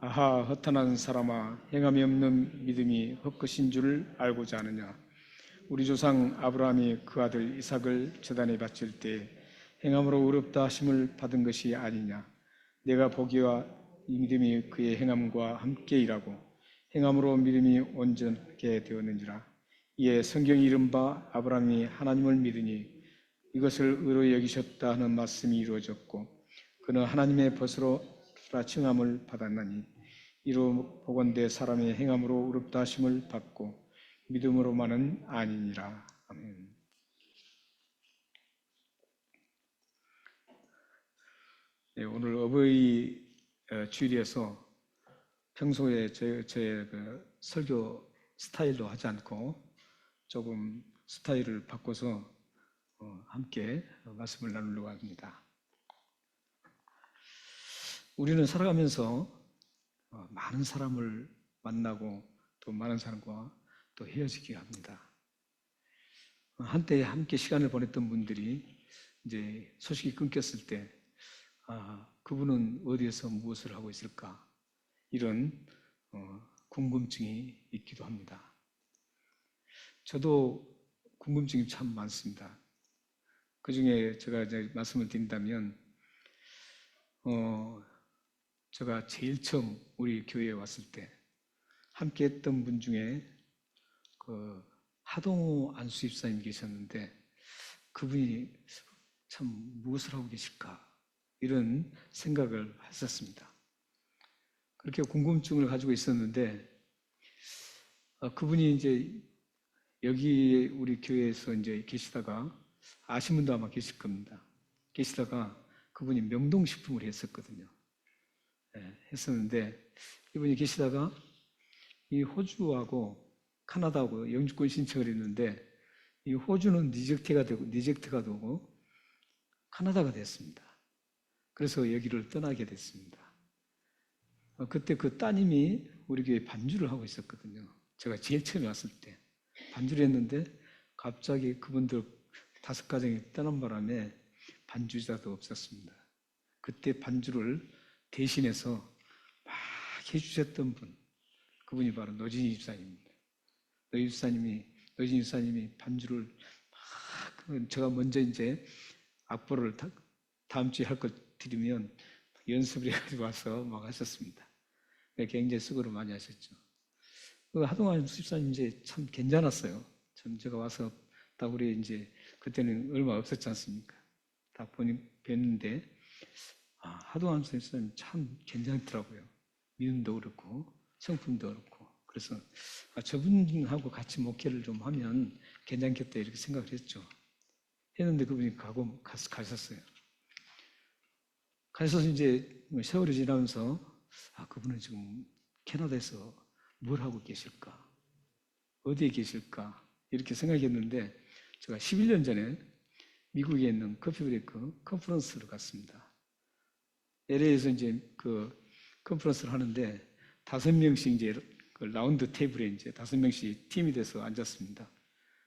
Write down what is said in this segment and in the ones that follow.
아하, 허탄한 사람아, 행함이 없는 믿음이 헛것인 줄 알고자 하느냐. 우리 조상 아브라함이 그 아들 이삭을 제단에 바칠 때 행함으로 의롭다 하심을 받은 것이 아니냐. 내가 보기와 이 믿음이 그의 행함과 함께 일하고 행함으로 믿음이 온전하게 되었는지라. 이에 성경이 이른바 아브라함이 하나님을 믿으니 이것을 의로 여기셨다 하는 말씀이 이루어졌고 그는 하나님의 벗으로 칭함을 받았나니 이로 보건대 사람의 행함으로 의롭다 하심을 받고 믿음으로만은 아니니라. 아멘. 네, 오늘 어버이 주일에서 평소에 저의 그 설교 스타일로 하지 않고 조금 스타일을 바꿔서 함께 말씀을 나누려고 합니다. 우리는 살아가면서 많은 사람을 만나고 또 많은 사람과 또 헤어지게 합니다. 한때 함께 시간을 보냈던 분들이 이제 소식이 끊겼을 때 그분은 어디에서 무엇을 하고 있을까? 이런 궁금증이 있기도 합니다. 저도 궁금증이 참 많습니다. 그 중에 제가 이제 말씀을 드린다면 제가 제일 처음 우리 교회에 왔을 때 함께 했던 분 중에 그 하동호 안수집사님 계셨는데 그분이 참 무엇을 하고 계실까 이런 생각을 했었습니다. 그렇게 궁금증을 가지고 있었는데 그분이 이제 여기 우리 교회에서 이제 계시다가 아신 분도 아마 계실 겁니다. 계시다가 그분이 명동식품을 했었거든요. 했었는데 이분이 계시다가 이 호주하고 카나다하고 영주권 신청을 했는데 이 호주는 리젝트가 되고 카나다가 됐습니다. 그래서 여기를 떠나게 됐습니다. 그때 그 따님이 우리 교회 반주를 하고 있었거든요. 제가 제일 처음에 왔을 때 반주를 했는데 갑자기 그분들 5가정이 떠난 바람에 반주자도 없었습니다. 그때 반주를 대신해서 막 해주셨던 분, 그분이 바로 노진희 집사님입니다. 노진희 집사님이 반주를 막, 제가 먼저 이제 악보를 다음 주에 할 것 드리면 연습을 해가지고 와서 막 하셨습니다. 굉장히 수고를 많이 하셨죠. 하동환 집사님 이제 참 괜찮았어요. 제가 와서 딱 우리 이제 그때는 얼마 없었지 않습니까? 다 뵀는데 하동환 집사님 참 괜찮더라고요. 믿음도 그렇고 성품도 그렇고 그래서 저분하고 같이 목회를 좀 하면 괜찮겠다 이렇게 생각을 했죠. 했는데 그분이 가셨어요. 가셔서 이제 세월이 지나면서 그분은 지금 캐나다에서 뭘 하고 계실까? 어디에 계실까? 이렇게 생각했는데 제가 11년 전에 미국에 있는 커피브레이크 컨퍼런스를 갔습니다. LA에서 이제 그 컨퍼런스를 하는데 5명씩 이제 그 라운드 테이블에 이제 5명씩 팀이 돼서 앉았습니다.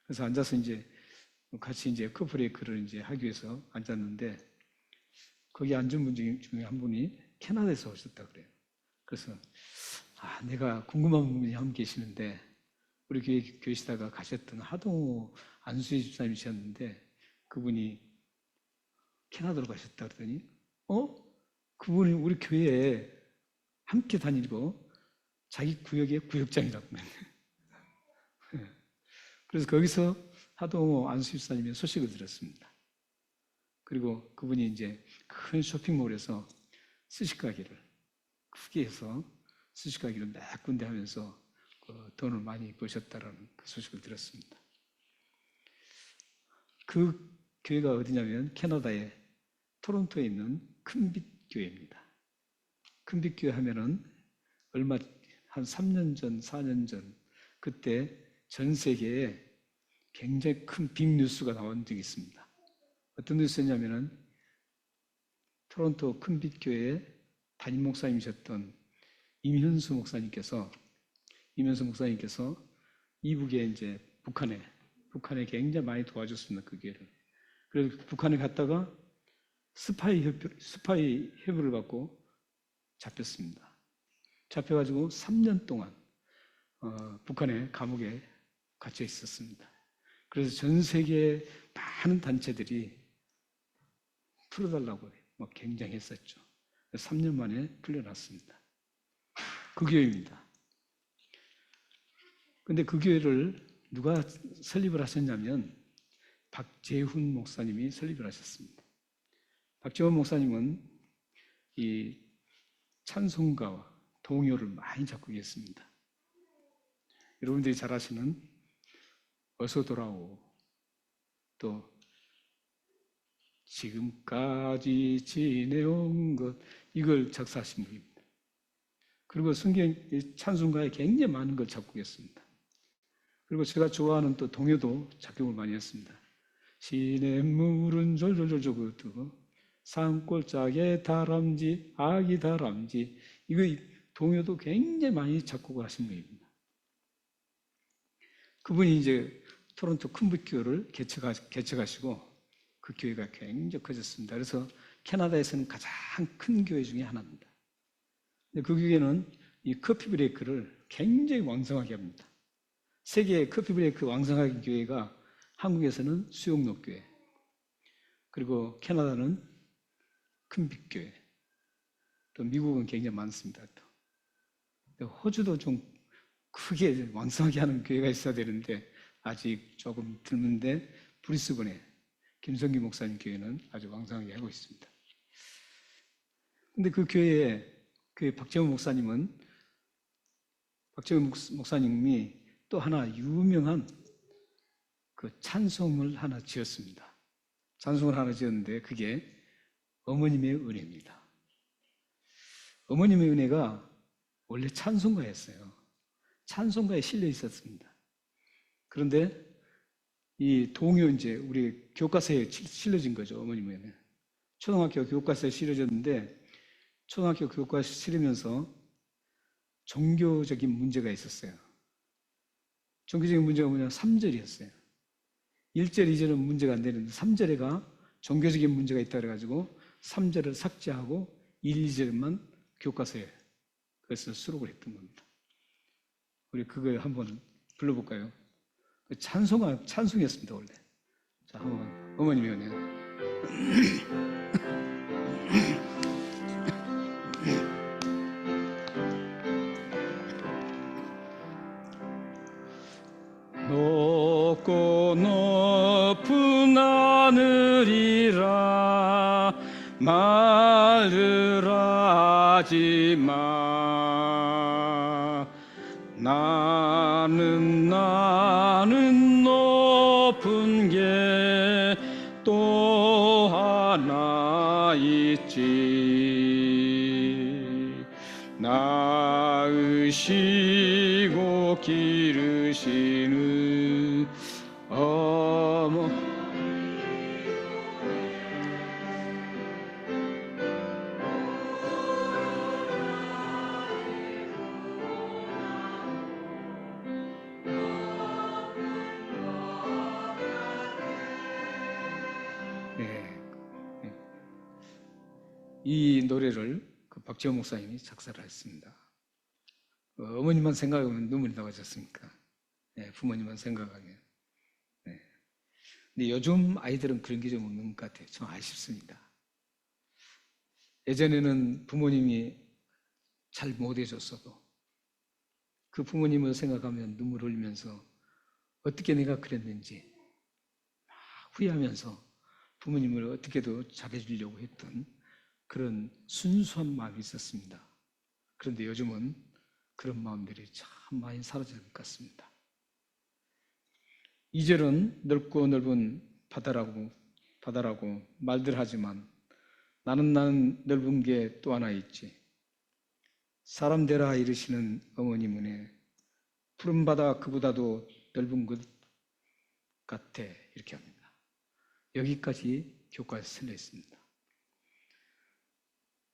그래서 앉아서 이제 같이 이제 커피브레이크를 이제 하기 위해서 앉았는데 거기 앉은 분 중에 한 분이 캐나다에서 오셨다 그래요. 그래서 내가 궁금한 분이 한 분 계시는데 우리 교회 계시다가 가셨던 하동호 안수희 집사님이셨는데 그분이 캐나다로 가셨다 그러더니 그분이 우리 교회에 함께 다니고 자기 구역의 구역장이라고 그래요. 그래서 거기서 하동호 안수희 집사님의 소식을 들었습니다. 그리고 그분이 이제 큰 쇼핑몰에서 스시가게를 크게 해서 스시가게를 몇 군데 하면서 돈을 많이 버셨다라는 그 소식을 들었습니다. 그 교회가 어디냐면 캐나다의 토론토에 있는 큰빛 교회입니다. 큰빛 교회 하면은 한 3년 전, 4년 전 그때 전 세계에 굉장히 큰 빅뉴스가 나온 적이 있습니다. 어떤 뉴스였냐면은 토론토 큰빛 교회의 담임 목사님이셨던 임현수 목사님께서 이북에 이제 북한에 굉장히 많이 도와줬습니다. 그 교회를. 그래서 북한에 갔다가 스파이 협의를 받고 잡혔습니다. 잡혀가지고 3년 동안 북한의 감옥에 갇혀 있었습니다. 그래서 전 세계 많은 단체들이 풀어달라고 막 굉장했었죠. 3년 만에 풀려났습니다. 그 교회입니다. 근데 그 교회를 누가 설립을 하셨냐면 박재훈 목사님이 설립을 하셨습니다. 박재훈 목사님은 이 찬송가와 동요를 많이 작곡했습니다. 여러분들이 잘 아시는 어서 돌아오, 또 지금까지 지내온 것, 이걸 작사하신 분입니다. 그리고 성경 찬송가에 굉장히 많은 걸 작곡했습니다. 그리고 제가 좋아하는 또 동요도 작곡을 많이 했습니다. 시냇물은 졸졸졸 그것도 산골짜기에 다람쥐 아기 다람쥐, 이거 동요도 굉장히 많이 작곡을 하신 분입니다. 그분이 이제 토론토 큰빛교를 개척하시고 그 교회가 굉장히 커졌습니다. 그래서 캐나다에서는 가장 큰 교회 중에 하나입니다. 근데 그 교회는 이 커피 브레이크를 굉장히 왕성하게 합니다. 세계의 커피 브레이크 왕성하게 교회가 한국에서는 수용록교회, 그리고 캐나다는 큰빛교회, 또 미국은 굉장히 많습니다. 또 호주도 좀 크게 왕성하게 하는 교회가 있어야 되는데 아직 조금 드문데 브리스번에 김성기 목사님 교회는 아주 왕성하게 하고 있습니다. 근데 그 교회에 박재훈 목사님이 또 하나 유명한 그 찬송을 하나 지었습니다. 찬송을 하나 지었는데 그게 어머님의 은혜입니다. 어머님의 은혜가 원래 찬송가였어요. 찬송가에 실려 있었습니다. 그런데 이 동요 이제 우리 교과서에 실려진 거죠. 어머님의 은혜. 초등학교 교과서에 실려졌는데 초등학교 교과서에 실으면서 종교적인 문제가 있었어요. 종교적인 문제가 뭐냐? 3절이었어요. 1절, 2절은 문제가 안 되는데 3절에가 종교적인 문제가 있다 그래가지고 3절을 삭제하고 1, 2절만 교과서에 그래서 수록을 했던 겁니다. 우리 그거 한번 불러볼까요? 찬송이었습니다, 원래. 자, 한번 어머님의 은혜. 높고 높은 하늘이라 말을 하지 마. 나는 높은 게 또 하나 있지. 낳으시고 기르시는 어머. 이 노래를 그 박지원 목사님이 작사를 했습니다. 어머님만 생각하면 눈물이 나오지 않습니까? 네, 부모님만 생각하면. 네. 근데 요즘 아이들은 그런 게 좀 없는 것 같아요. 좀 아쉽습니다. 예전에는 부모님이 잘 못해줬어도 그 부모님을 생각하면 눈물 흘리면서 어떻게 내가 그랬는지 후회하면서 부모님을 어떻게도 잘해주려고 했던 그런 순수한 마음이 있었습니다. 그런데 요즘은 그런 마음들이 참 많이 사라진 것 같습니다. 2절은 넓고 넓은 바다라고 말들 하지만 나는 넓은 게 또 하나 있지. 사람 되라 이르시는 어머님 은혜, 푸른 바다 그보다도 넓은 것 같아, 이렇게 합니다. 여기까지 교과에 실려 있습니다.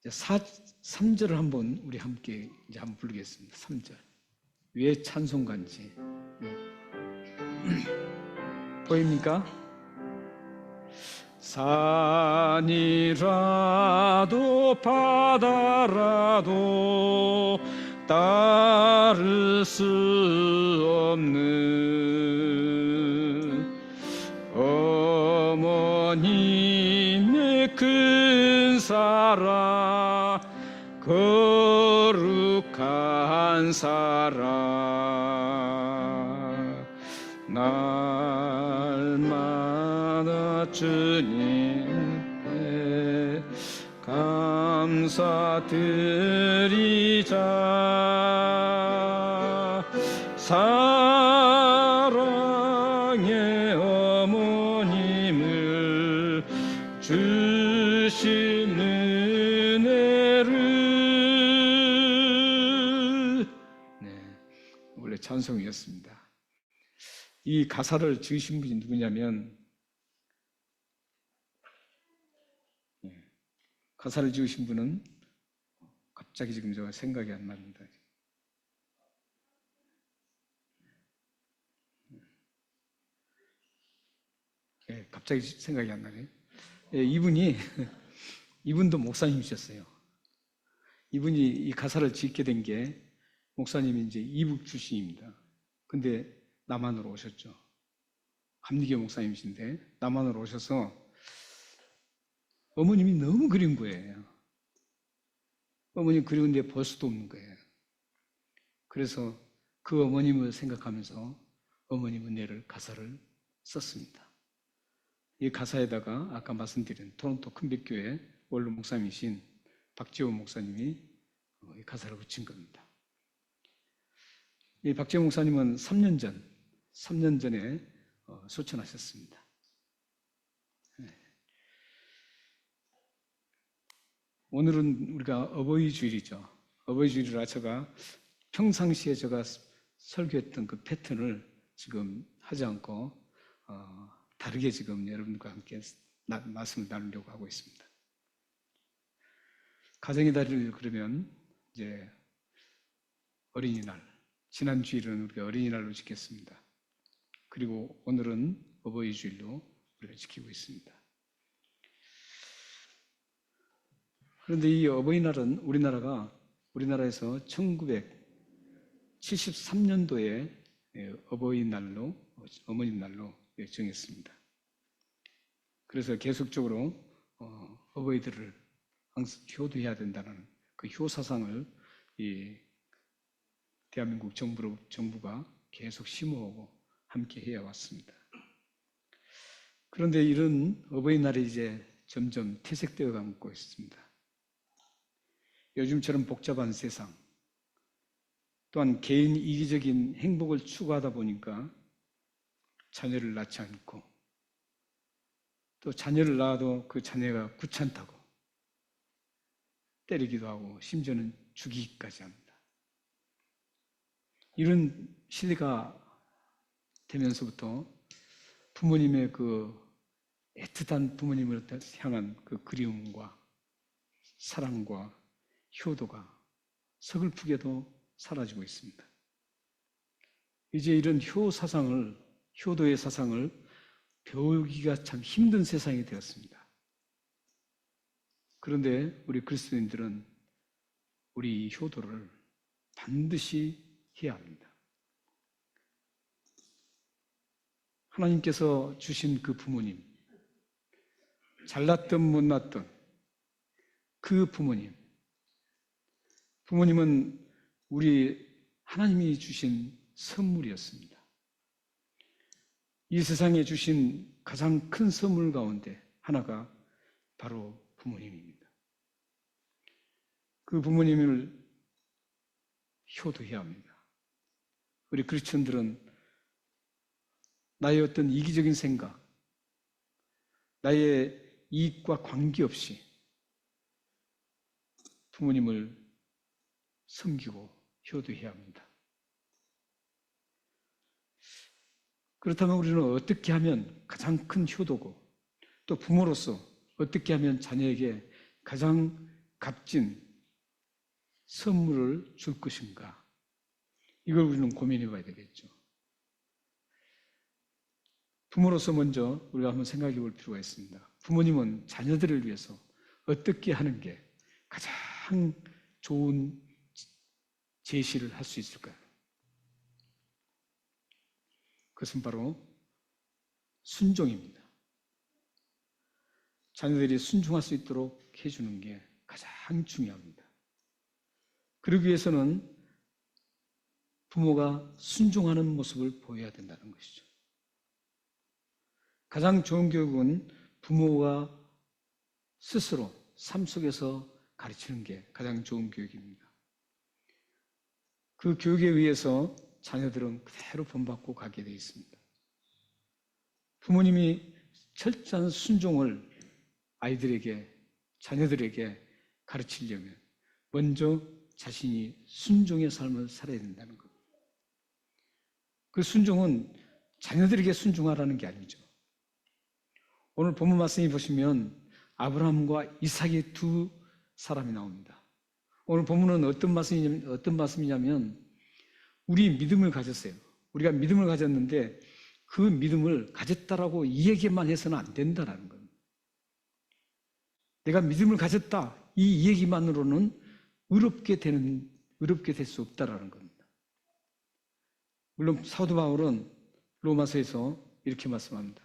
3절을 한번 우리 함께 이제 한번 부르겠습니다. 3절. 왜 찬송가인지. 보입니까? 산이라도 바다라도 따를 수 없는 어머님의 큰 사랑, 거룩한 사랑, 날마다 주님께 감사드리자. 사랑의 어머님을 주신 은혜를. 네, 원래 찬송이었습니다. 이 가사를 지으신 분이 누구냐면, 가사를 지으신 분은 갑자기 지금 제가 생각이 안 납니다. 갑자기 생각이 안 나네요. 이분도 목사님이셨어요. 이분이 이 가사를 짓게 된 게, 목사님이 이제 이북 출신입니다. 근데 남한으로 오셨죠. 감리교 목사님이신데 남한으로 오셔서 어머님이 너무 그리운 거예요. 어머님 그리운데 볼 수도 없는 거예요. 그래서 그 어머님을 생각하면서 어머님 은혜를 가사를 썼습니다. 이 가사에다가 아까 말씀드린 토론토 큰백교회 원로 목사님이신 박지호 목사님이 이 가사를 붙인 겁니다. 이 박지호 목사님은 3년 전에 소천하셨습니다. 오늘은 우리가 어버이 주일이죠. 어버이 주일이라 제가 평상시에 제가 설교했던 그 패턴을 지금 하지 않고 다르게 지금 여러분과 함께 말씀을 나누려고 하고 있습니다. 가정의 달을 그러면 이제 어린이날, 지난 주일은 우리가 어린이날로 지켰습니다. 그리고 오늘은 어버이 주일로 우리가 지키고 있습니다. 그런데 이 어버이날은 우리나라에서 1973년도에 어버이날로, 어머님 날로 정했습니다. 그래서 계속적으로 어버이들을 항상 효도해야 된다는 그 효사상을 이 대한민국 정부가 계속 심어오고 함께 해왔습니다. 그런데 이런 어버이날이 이제 점점 퇴색되어 가고 있습니다. 요즘처럼 복잡한 세상, 또한 개인 이기적인 행복을 추구하다 보니까 자녀를 낳지 않고, 또 자녀를 낳아도 그 자녀가 귀찮다고 때리기도 하고 심지어는 죽이기까지 합니다. 이런 시대가 되면서부터 부모님의 그 애틋한 부모님을 향한 그 그리움과 사랑과 효도가 서글프게도 사라지고 있습니다. 이제 이런 효도의 사상을 배우기가 참 힘든 세상이 되었습니다. 그런데 우리 그리스도인들은 우리 효도를 반드시 해야 합니다. 하나님께서 주신 그 부모님, 잘났든 못났든 그 부모님은 우리 하나님이 주신 선물이었습니다. 이 세상에 주신 가장 큰 선물 가운데 하나가 바로 부모님입니다. 그 부모님을 효도해야 합니다. 우리 크리스천들은 나의 어떤 이기적인 생각, 나의 이익과 관계없이 부모님을 섬기고 효도해야 합니다. 그렇다면 우리는 어떻게 하면 가장 큰 효도고, 또 부모로서 어떻게 하면 자녀에게 가장 값진 선물을 줄 것인가? 이걸 우리는 고민해 봐야 되겠죠. 부모로서 먼저 우리가 한번 생각해 볼 필요가 있습니다. 부모님은 자녀들을 위해서 어떻게 하는 게 가장 좋은 제시를 할 수 있을까요? 그것은 바로 순종입니다. 자녀들이 순종할 수 있도록 해주는 게 가장 중요합니다. 그러기 위해서는 부모가 순종하는 모습을 보여야 된다는 것이죠. 가장 좋은 교육은 부모가 스스로 삶 속에서 가르치는 게 가장 좋은 교육입니다. 그 교육에 의해서 자녀들은 그대로 본받고 가게 되어 있습니다. 부모님이 철저한 순종을 아이들에게, 자녀들에게 가르치려면 먼저 자신이 순종의 삶을 살아야 된다는 것. 그 순종은 자녀들에게 순종하라는 게 아니죠. 오늘 본문 말씀이 보시면 아브라함과 이삭의 두 사람이 나옵니다. 오늘 본문은 어떤 말씀이냐면 우리 믿음을 가졌어요. 우리가 믿음을 가졌는데 그 믿음을 가졌다라고 이 얘기만 해서는 안 된다는 겁니다. 내가 믿음을 가졌다 이 얘기만으로는 의롭게 될 수 없다라는 겁니다. 물론 사도 바울은 로마서에서 이렇게 말씀합니다.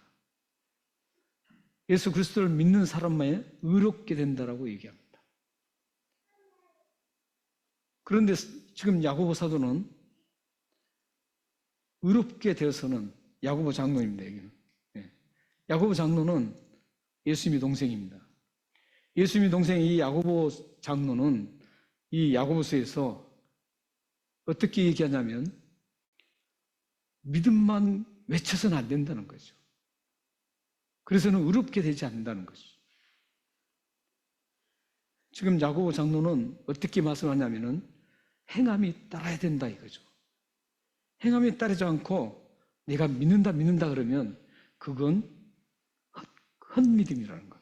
예수 그리스도를 믿는 사람만 의롭게 된다라고 얘기합니다. 그런데 지금 야고보 사도는 의롭게 되어서는 야고보 장로입니다. 여기는. 야고보 장로는 예수님의 동생입니다. 예수님의 동생 이 야고보 장로는 이 야고보서에서 어떻게 얘기하냐면 믿음만 외쳐서는 안 된다는 거죠. 그래서는 의롭게 되지 않는다는 것이죠. 지금 야고보 장로는 어떻게 말씀하냐면은 행함이 따라야 된다 이거죠. 행함이 따르지 않고 내가 믿는다 그러면 그건 헛믿음이라는 것.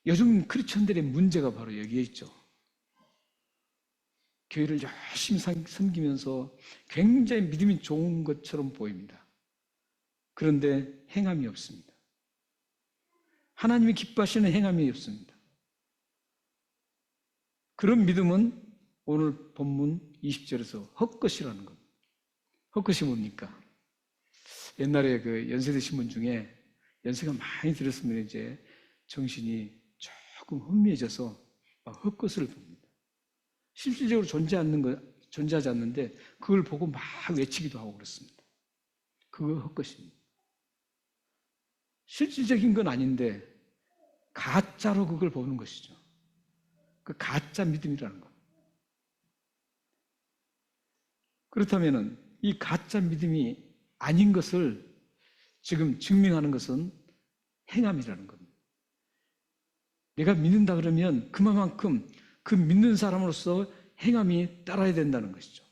요즘 크리스천들의 문제가 바로 여기에 있죠. 교회를 열심히 섬기면서 굉장히 믿음이 좋은 것처럼 보입니다. 그런데 행함이 없습니다. 하나님이 기뻐하시는 행함이 없습니다. 그런 믿음은 오늘 본문 20절에서 헛것이라는 겁니다. 헛것이 뭡니까? 옛날에 그 연세대 신문 중에 연세가 많이 들었으면 이제 정신이 조금 혼미해져서 막 헛것을 봅니다. 실질적으로 존재하지 않는데 그걸 보고 막 외치기도 하고 그렇습니다. 그거 헛것입니다. 실질적인 건 아닌데 가짜로 그걸 보는 것이죠. 그 가짜 믿음이라는 것. 그렇다면 이 가짜 믿음이 아닌 것을 지금 증명하는 것은 행함이라는 겁니다. 내가 믿는다 그러면 그만큼 그 믿는 사람으로서 행함이 따라야 된다는 것이죠.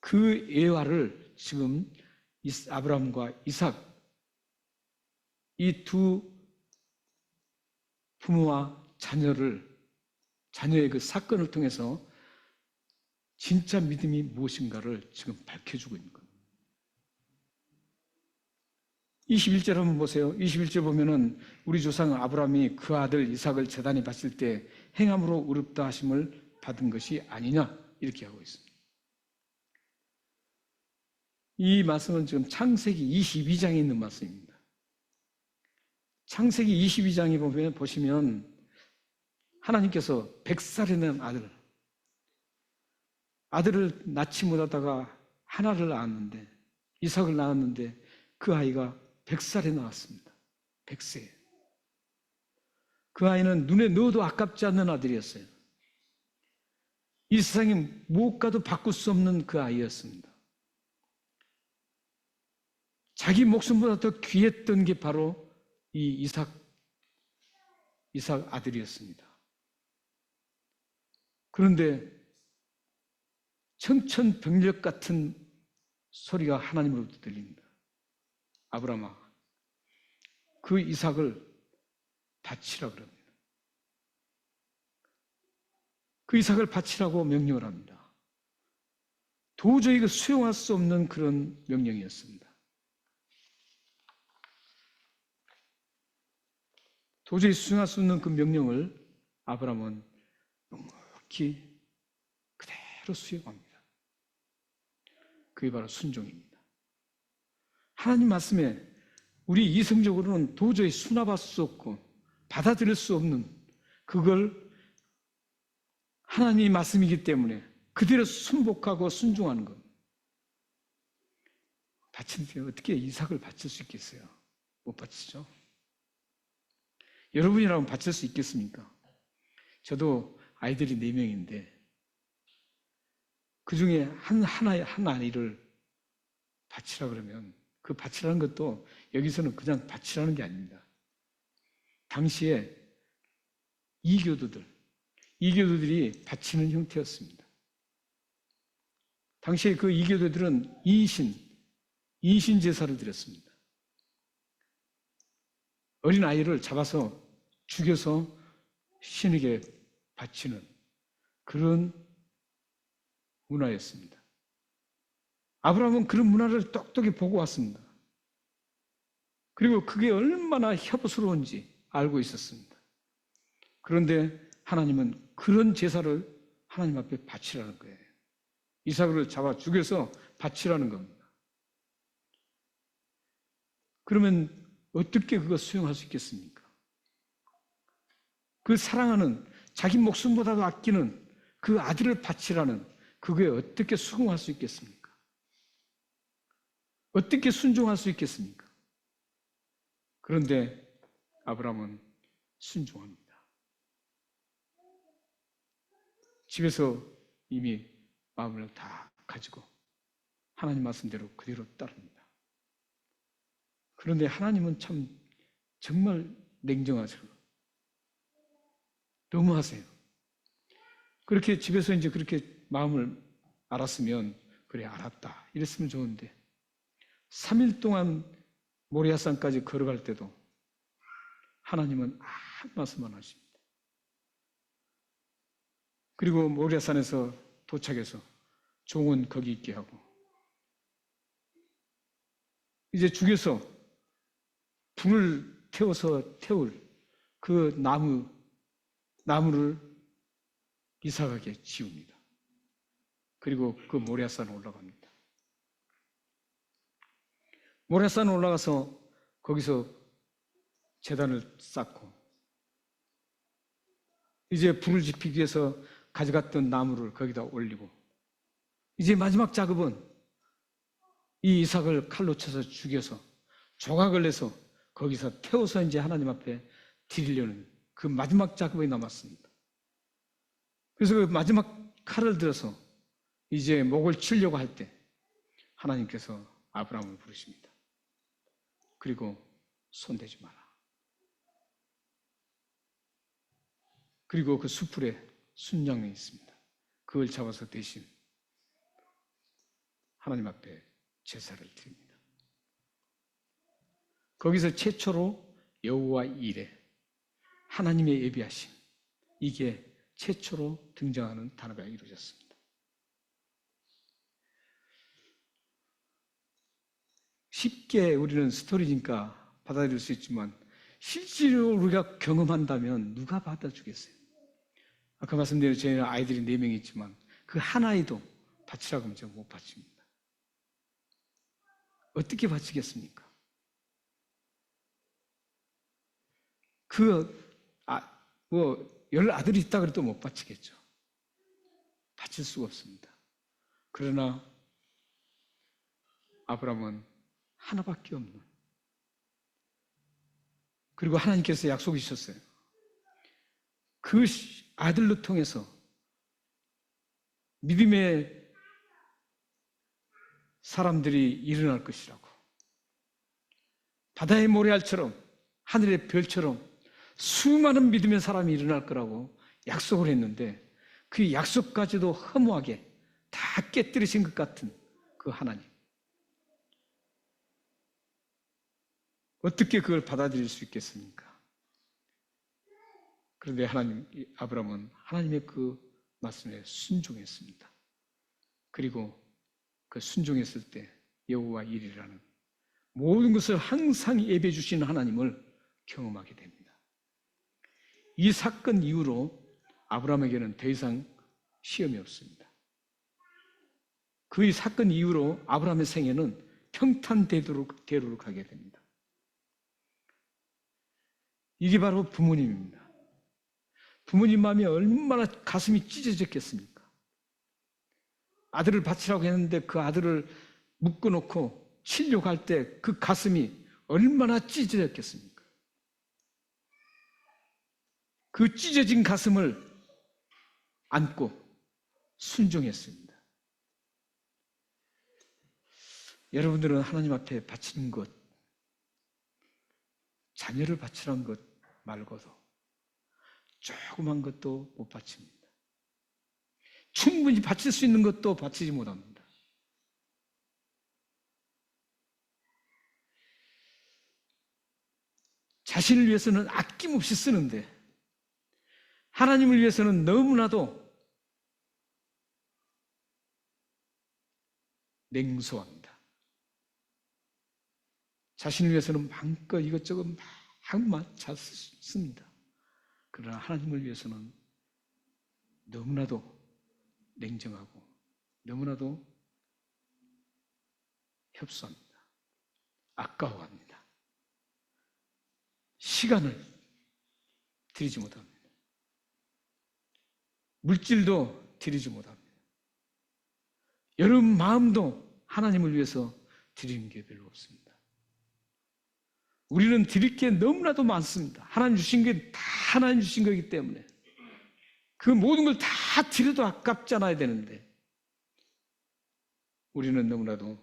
그 예화를 지금 아브라함과 이삭 이 두 부모와 자녀의 그 사건을 통해서 진짜 믿음이 무엇인가를 지금 밝혀주고 있는 겁니다. 21절 한번 보세요. 21절 보면은 우리 조상 아브라함이 그 아들 이삭을 제단에 바칠 때 행함으로 의롭다 하심을 받은 것이 아니냐 이렇게 하고 있습니다. 이 말씀은 지금 창세기 22장에 있는 말씀입니다. 창세기 22장에 보시면 하나님께서 100살이 된 아들을 낳지 못하다가 하나를 낳았는데 이삭을 낳았는데 그 아이가 100살에 나왔습니다. 100세. 그 아이는 눈에 넣어도 아깝지 않는 아들이었어요. 이 세상에 무엇과도 바꿀 수 없는 그 아이였습니다. 자기 목숨보다 더 귀했던 게 바로 이 이삭 아들이었습니다. 그런데 청천벽력 같은 소리가 하나님으로부터 들립니다. 아브라함아, 그 이삭을 바치라 그럽니다. 그 이삭을 바치라고 명령을 합니다. 도저히 그 수용할 수 없는 그런 명령이었습니다. 도저히 수용할 수 없는 그 명령을 아브라함은 정확히 그대로 수용합니다. 그게 바로 순종입니다. 하나님 말씀에 우리 이성적으로는 도저히 수납할 수 없고 받아들일 수 없는 그걸 하나님의 말씀이기 때문에 그대로 순복하고 순종하는 것. 바치는데 어떻게 이삭을 바칠 수 있겠어요? 못 바치죠. 여러분이라면 바칠 수 있겠습니까? 저도 아이들이 4명인데 그 중에 한 아이를 바치라 그러면 그 바치라는 것도 여기서는 그냥 바치라는 게 아닙니다. 당시에 이교도들이 바치는 형태였습니다. 당시에 그 이교도들은 인신 제사를 드렸습니다. 어린 아이를 잡아서 죽여서 신에게 바치는 그런 문화였습니다. 아브라함은 그런 문화를 똑똑히 보고 왔습니다. 그리고 그게 얼마나 협스러운지 알고 있었습니다. 그런데 하나님은 그런 제사를 하나님 앞에 바치라는 거예요. 이삭을 잡아 죽여서 바치라는 겁니다. 그러면 어떻게 그거 수용할 수 있겠습니까? 그 사랑하는 자기 목숨보다도 아끼는 그 아들을 바치라는 그거에 어떻게 수긍할 수 있겠습니까? 어떻게 순종할 수 있겠습니까? 그런데 아브라함은 순종합니다. 집에서 이미 마음을 다 가지고 하나님 말씀대로 그대로 따릅니다. 그런데 하나님은 참 정말 냉정하세요. 너무하세요. 그렇게 집에서 이제 그렇게 마음을 알았으면 그래 알았다 이랬으면 좋은데 3일 동안 모리아산까지 걸어갈 때도 하나님은 아무 말씀 안 하십니다. 그리고 모리아산에서 도착해서 종은 거기 있게 하고 이제 죽여서 불을 태워서 태울 그 나무를 이삭에게 지웁니다. 그리고 그 모리아산에 올라갑니다. 모리아산에 올라가서 거기서 제단을 쌓고 이제 불을 지피기 위해서 가져갔던 나무를 거기다 올리고 이제 마지막 작업은 이 이삭을 칼로 쳐서 죽여서 조각을 내서 거기서 태워서 이제 하나님 앞에 드리려는 그 마지막 작업이 남았습니다. 그래서 그 마지막 칼을 들어서 이제 목을 치려고 할 때 하나님께서 아브라함을 부르십니다. 그리고 손대지 마라. 그리고 그 수풀에 순양이 있습니다. 그걸 잡아서 대신 하나님 앞에 제사를 드립니다. 거기서 최초로 여호와 이레, 하나님의 예비하심, 이게 최초로 등장하는 단어가 이루어졌습니다. 쉽게 우리는 스토리니까 받아들일 수 있지만 실제로 우리가 경험한다면 누가 받아주겠어요? 아까 말씀드린 저희는 아이들이 4명 있지만 그 한 아이도 바치라고 하면 제가 못 바칩니다. 어떻게 바치겠습니까? 열 아들이 있다 그래도 못 바치겠죠. 바칠 수가 없습니다. 그러나 아브라함은 하나밖에 없는, 그리고 하나님께서 약속이 주셨어요. 그 아들로 통해서 믿음의 사람들이 일어날 것이라고. 바다의 모래알처럼 하늘의 별처럼 수많은 믿음의 사람이 일어날 거라고 약속을 했는데 그 약속까지도 허무하게 다 깨뜨리신 것 같은 그 하나님. 어떻게 그걸 받아들일 수 있겠습니까? 그런데 아브라함은 하나님의 그 말씀에 순종했습니다. 그리고 그 순종했을 때 여호와 일이라는 모든 것을 항상 예배해 주시는 하나님을 경험하게 됩니다. 이 사건 이후로 아브라함에게는 더 이상 시험이 없습니다. 그 사건 이후로 아브라함의 생애는 평탄대로로 가게 됩니다. 이게 바로 부모님입니다. 부모님 마음이 얼마나 가슴이 찢어졌겠습니까? 아들을 바치라고 했는데 그 아들을 묶어놓고 치려고 할 때 그 가슴이 얼마나 찢어졌겠습니까? 그 찢어진 가슴을 안고 순종했습니다. 여러분들은 하나님 앞에 바치는 것, 자녀를 바치라는 것 말고도 조그만 것도 못 바칩니다. 충분히 바칠 수 있는 것도 바치지 못합니다. 자신을 위해서는 아낌없이 쓰는데 하나님을 위해서는 너무나도 냉소합니다. 자신을 위해서는 마음껏 이것저것 막 잘 씁니다. 그러나 하나님을 위해서는 너무나도 냉정하고 너무나도 협소합니다. 아까워합니다. 시간을 들이지 못합니다. 물질도 들이지 못합니다. 여러분 마음도 하나님을 위해서 드리는 게 별로 없습니다. 우리는 드릴 게 너무나도 많습니다. 하나님 주신 게 다 하나님 주신 거기 때문에 그 모든 걸 다 드려도 아깝지 않아야 되는데 우리는 너무나도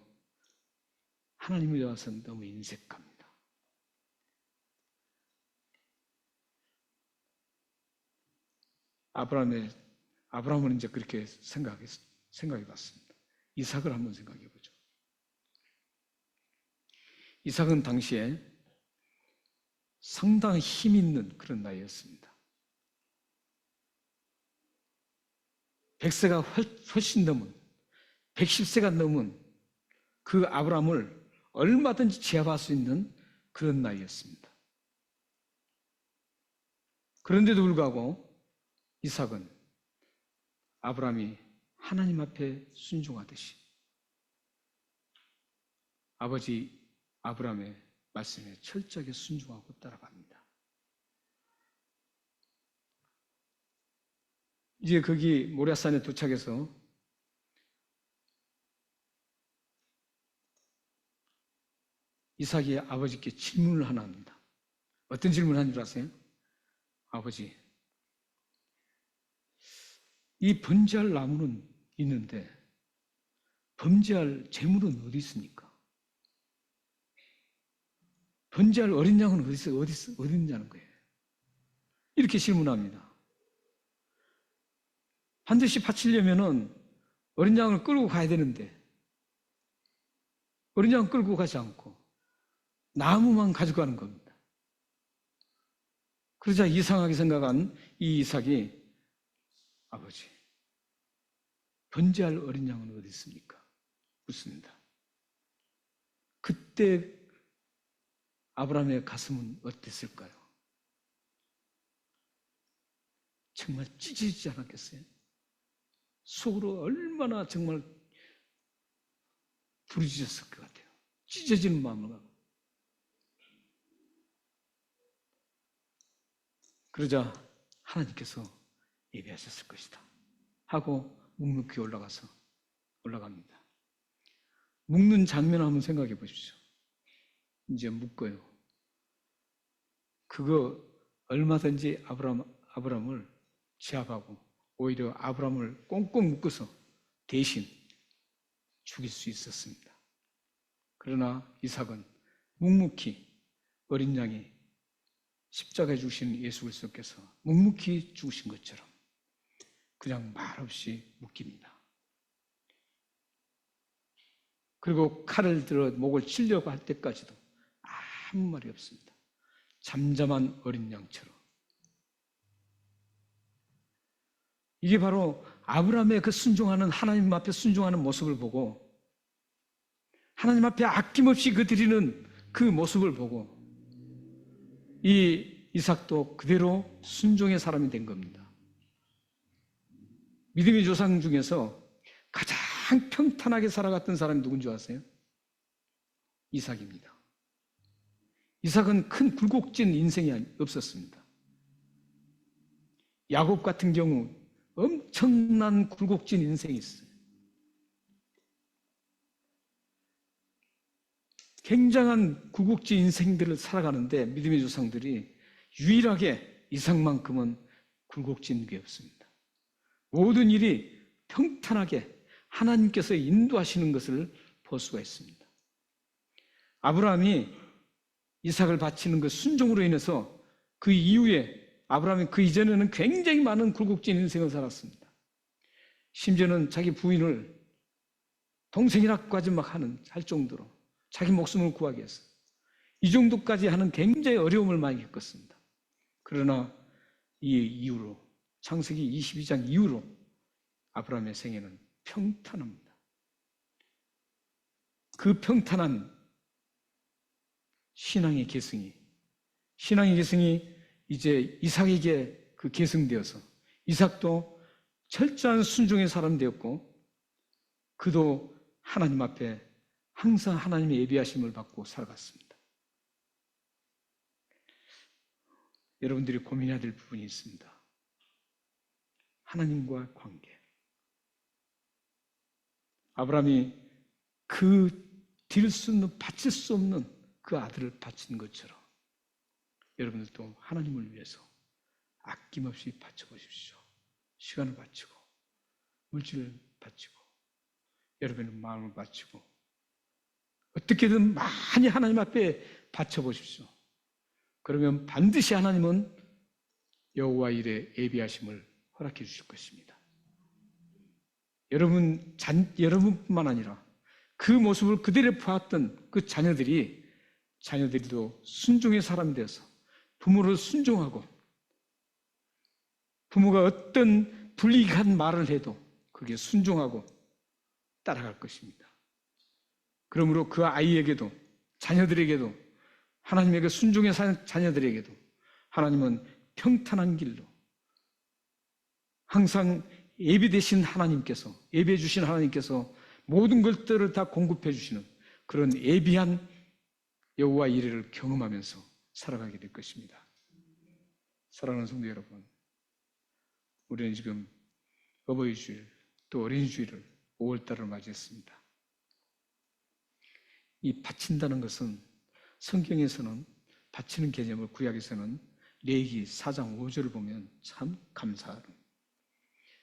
하나님을 위해서 너무 인색합니다. 아브라함은 이제 그렇게 생각해 봤습니다. 이삭을 한번 생각해 보죠. 이삭은 당시에 상당히 힘 있는 그런 나이였습니다. 100세가 훨씬 넘은 110세가 넘은 그 아브라함을 얼마든지 제압할 수 있는 그런 나이였습니다. 그런데도 불구하고 이삭은 아브라함이 하나님 앞에 순종하듯이 아버지 아브라함의 말씀에 철저하게 순종하고 따라갑니다. 이제 거기 모리아산에 도착해서 이삭이 아버지께 질문을 하나 합니다. 어떤 질문을 하는 줄 아세요? 아버지, 이 번제할 나무는 있는데 번제할 제물은 어디 있습니까? 번제할 어린 양은 어디 있냐는 거예요. 이렇게 질문합니다. 반드시 바치려면은 어린 양을 끌고 가야 되는데 어린 양 끌고 가지 않고 나무만 가져가는 겁니다. 그러자 이상하게 생각한 이 이삭이 아버지, 번제할 어린 양은 어디 있습니까? 묻습니다. 그때 아브라함의 가슴은 어땠을까요? 정말 찢어지지 않았겠어요? 속으로 얼마나 정말 부르짖었을 것 같아요. 찢어지는 마음을 갖고. 그러자 하나님께서 예배하셨을 것이다 하고 묵묵히 올라갑니다. 묶는 장면 한번 생각해 보십시오. 이제 묶어요. 그거 얼마든지 아브라함을 제압하고 오히려 아브라함을 꽁꽁 묶어서 대신 죽일 수 있었습니다. 그러나 이삭은 묵묵히 어린 양이 십자가에 죽으신 예수 그리스도께서 묵묵히 죽으신 것처럼 그냥 말없이 묶입니다. 그리고 칼을 들어 목을 치려고 할 때까지도 아무 말이 없습니다. 잠잠한 어린 양처럼. 이게 바로 아브라함의 그 순종하는, 하나님 앞에 순종하는 모습을 보고 하나님 앞에 아낌없이 그 드리는 그 모습을 보고 이 이삭도 그대로 순종의 사람이 된 겁니다. 믿음의 조상 중에서 가장 평탄하게 살아갔던 사람이 누군지 아세요? 이삭입니다. 이삭은 큰 굴곡진 인생이 없었습니다. 야곱 같은 경우 엄청난 굴곡진 인생이 있어요. 굉장한 굴곡진 인생들을 살아가는데 믿음의 조상들이 유일하게 이삭만큼은 굴곡진 게 없습니다. 모든 일이 평탄하게 하나님께서 인도하시는 것을 볼 수가 있습니다. 아브라함이 이삭을 바치는 그 순종으로 인해서 그 이후에 아브라함이 그 이전에는 굉장히 많은 굴곡진 인생을 살았습니다. 심지어는 자기 부인을 동생이라고까지 막 할 정도로 자기 목숨을 구하기 위해서 이 정도까지 하는 굉장히 어려움을 많이 겪었습니다. 그러나 이 이후로 창세기 22장 이후로 아브라함의 생애는 평탄합니다. 그 평탄한 신앙의 계승이 이제 이삭에게 그 계승되어서 이삭도 철저한 순종의 사람 되었고 그도 하나님 앞에 항상 하나님의 예비하심을 받고 살아갔습니다. 여러분들이 고민해야 될 부분이 있습니다. 하나님과 관계. 아브라함이 드릴 수 없는, 바칠 수 없는 그 아들을 바친 것처럼 여러분들도 하나님을 위해서 아낌없이 바쳐보십시오. 시간을 바치고 물질을 바치고 여러분의 마음을 바치고 어떻게든 많이 하나님 앞에 바쳐보십시오. 그러면 반드시 하나님은 여호와 일에 예비하심을 허락해 주실 것입니다. 여러분뿐만 아니라 그 모습을 그대로 보았던 그 자녀들도 순종의 사람이 되어서 부모를 순종하고 부모가 어떤 불이익한 말을 해도 그게 순종하고 따라갈 것입니다. 그러므로 그 아이에게도 자녀들에게도 하나님에게 순종의 자녀들에게도 하나님은 평탄한 길로 항상 예비되신 하나님께서 예비해 주신 하나님께서 모든 것들을 다 공급해 주시는 그런 예비한 여호와 이레를 경험하면서 살아가게 될 것입니다. 사랑하는 성도 여러분, 우리는 지금 어버이 주일 또 어린이 주일을 5월달을 맞이했습니다. 이 바친다는 것은 성경에서는 바치는 개념을 구약에서는 레위기 4장 5절을 보면 참 감사하는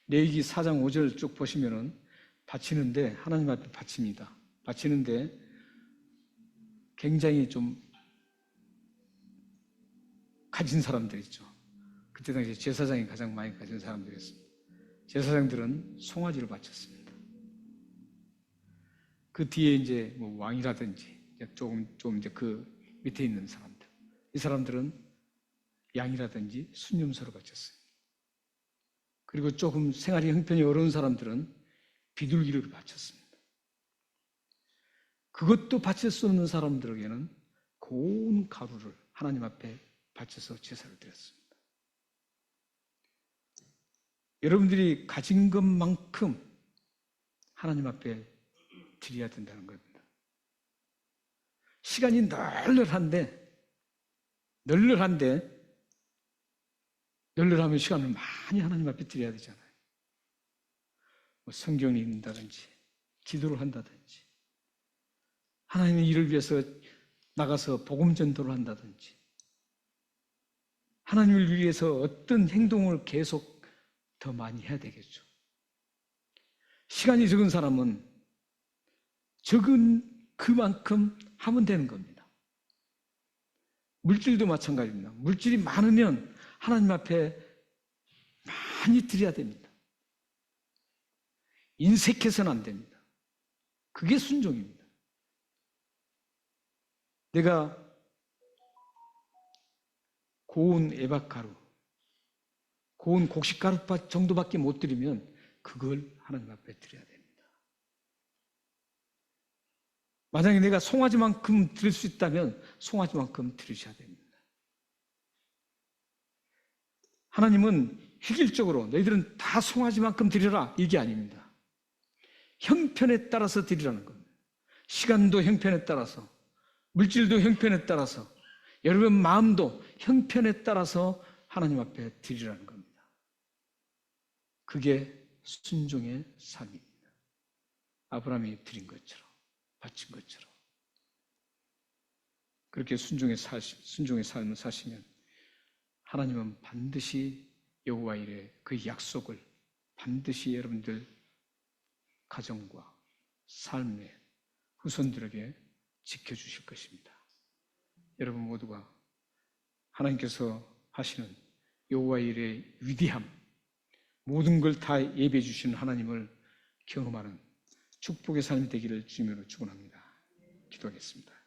레위기 4장 5절 쭉 보시면은 바치는데 하나님 앞에 바칩니다. 바치는데 굉장히 좀 가진 사람들 있죠. 그때 당시 제사장이 가장 많이 가진 사람들이었습니다. 제사장들은 송아지를 바쳤습니다. 그 뒤에 이제 뭐 왕이라든지 좀 이제 그 밑에 있는 사람들, 이 사람들은 양이라든지 순념소를 바쳤어요. 그리고 조금 생활이 형편이 어려운 사람들은 비둘기를 바쳤습니다. 그것도 바칠 수 없는 사람들에게는 고운 가루를 하나님 앞에 바쳐서 제사를 드렸습니다. 여러분들이 가진 것만큼 하나님 앞에 드려야 된다는 겁니다. 시간이 널널하면 시간을 많이 하나님 앞에 드려야 되잖아요. 뭐 성경을 읽는다든지 기도를 한다든지 하나님의 일을 위해서 나가서 복음 전도를 한다든지 하나님을 위해서 어떤 행동을 계속 더 많이 해야 되겠죠. 시간이 적은 사람은 적은 그만큼 하면 되는 겁니다. 물질도 마찬가지입니다. 물질이 많으면 하나님 앞에 많이 드려야 됩니다. 인색해서는 안 됩니다. 그게 순종입니다. 내가 고운 애박가루, 고운 곡식가루 정도밖에 못 드리면 그걸 하나님 앞에 드려야 됩니다. 만약에 내가 송아지만큼 드릴 수 있다면 송아지만큼 드리셔야 됩니다. 하나님은 획일적으로 너희들은 다 송아지만큼 드리라 이게 아닙니다. 형편에 따라서 드리라는 겁니다. 시간도 형편에 따라서, 물질도 형편에 따라서, 여러분 마음도 형편에 따라서 하나님 앞에 드리라는 겁니다. 그게 순종의 삶입니다. 아브라함이 드린 것처럼, 바친 것처럼. 그렇게 순종의 삶을 사시면 하나님은 반드시 여호와 일의 그 약속을 반드시 여러분들 가정과 삶의 후손들에게 지켜주실 것입니다. 여러분 모두가 하나님께서 하시는 여호와 일의 위대함, 모든 걸 다 예배해 주시는 하나님을 경험하는 축복의 삶이 되기를 주님으로 축원합니다. 기도하겠습니다.